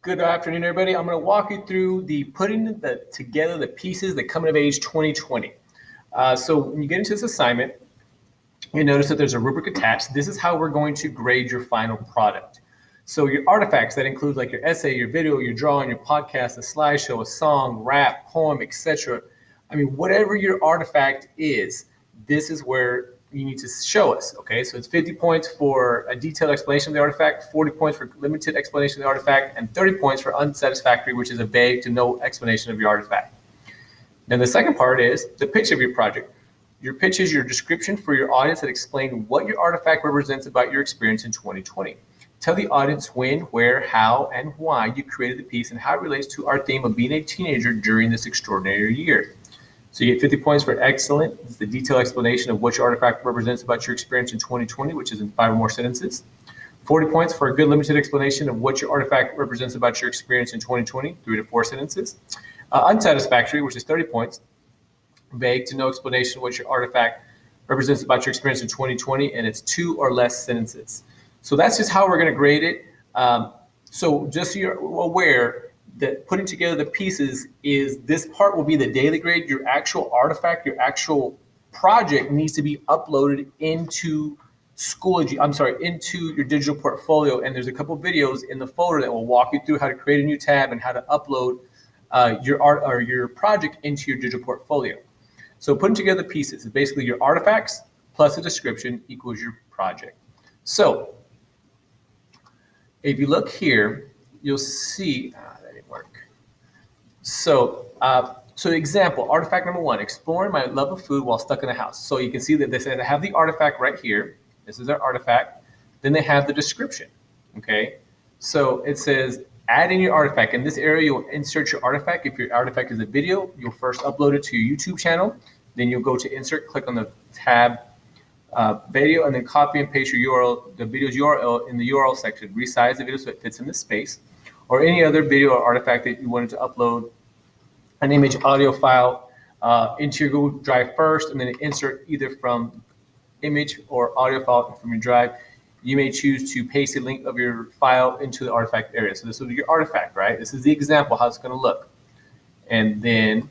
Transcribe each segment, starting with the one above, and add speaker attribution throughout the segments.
Speaker 1: Good afternoon, everybody. I'm going to walk you through putting together the pieces that Coming of Age 2020. So when you get into this assignment, you notice that there's a rubric attached. This is how we're going to grade your final product. So your artifacts, that include like your essay, your video, your drawing, your podcast, a slideshow, a song, rap, poem, etc. I mean, whatever your artifact is, this is where you need to show us, okay? So it's 50 points for a detailed explanation of the artifact, 40 points for limited explanation of the artifact, and 30 points for unsatisfactory, which is a vague to no explanation of your artifact. Then the second part is the pitch of your project. Your pitch is your description for your audience that explain what your artifact represents about your experience in 2020. Tell the audience when, where, how, and why you created the piece and how it relates to our theme of being a teenager during this extraordinary year. So you get 50 points for excellent. It's the detailed explanation of what your artifact represents about your experience in 2020, which is in 5 or more sentences. 40 points for a good limited explanation of what your artifact represents about your experience in 2020, 3 to 4 sentences. Unsatisfactory, which is 30 points. Vague to no explanation of what your artifact represents about your experience in 2020, and it's 2 or less sentences. So that's just how we're going to grade it. So just so you're aware, that putting together the pieces is this part will be the daily grade. Your actual artifact, your actual project needs to be uploaded into into your digital portfolio. And there's a couple of videos in the folder that will walk you through how to create a new tab and how to upload your art or your project into your digital portfolio. So putting together pieces is basically your artifacts plus a description equals your project. So if you look here, you'll see, that didn't work. So example, artifact number 1, exploring my love of food while stuck in a house. So you can see that they said they have the artifact right here. This is their artifact. Then they have the description, okay? So it says, add in your artifact. In this area, you'll insert your artifact. If your artifact is a video, you'll first upload it to your YouTube channel. Then you'll go to insert, click on the tab video, and then copy and paste your URL, the video's URL in the URL section. Resize the video so it fits in the space, or any other video or artifact that you wanted to upload an image, audio file into your Google Drive first, and then insert either from image or audio file from your drive. You may choose to paste a link of your file into the artifact area. So this will be your artifact, right? This is the example, how it's going to look. And then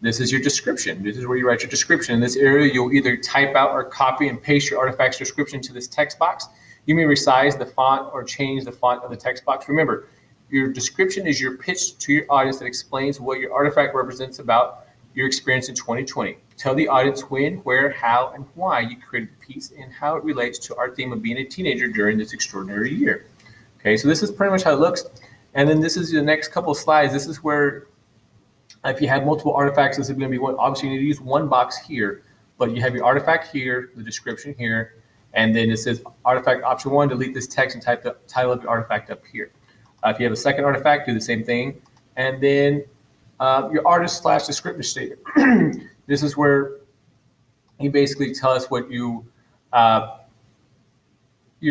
Speaker 1: this is your description. This is where you write your description. In this area, you'll either type out or copy and paste your artifact's description to this text box. You may resize the font or change the font of the text box. Remember, your description is your pitch to your audience that explains what your artifact represents about your experience in 2020. Tell the audience when, where, how, and why you created the piece and how it relates to our theme of being a teenager during this extraordinary year. Okay, so this is pretty much how it looks. And then this is the next couple of slides. This is where if you have multiple artifacts, this is going to be one. Obviously, you need to use one box here, but you have your artifact here, the description here, and then it says artifact option 1, delete this text and type the title of your artifact up here. If you have a second artifact, do the same thing. And then your artist / descriptive statement. This is where you basically tell us what your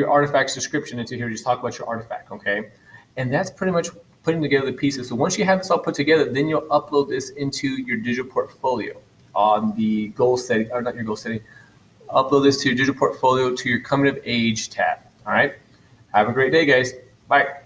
Speaker 1: artifact's description into here. Just talk about your artifact, okay? And that's pretty much putting together the pieces. So once you have this all put together, then you'll upload this into your digital portfolio on the goal setting, or not your goal setting. Upload this to your digital portfolio to your Coming of Age tab. All right. Have a great day, guys. Bye.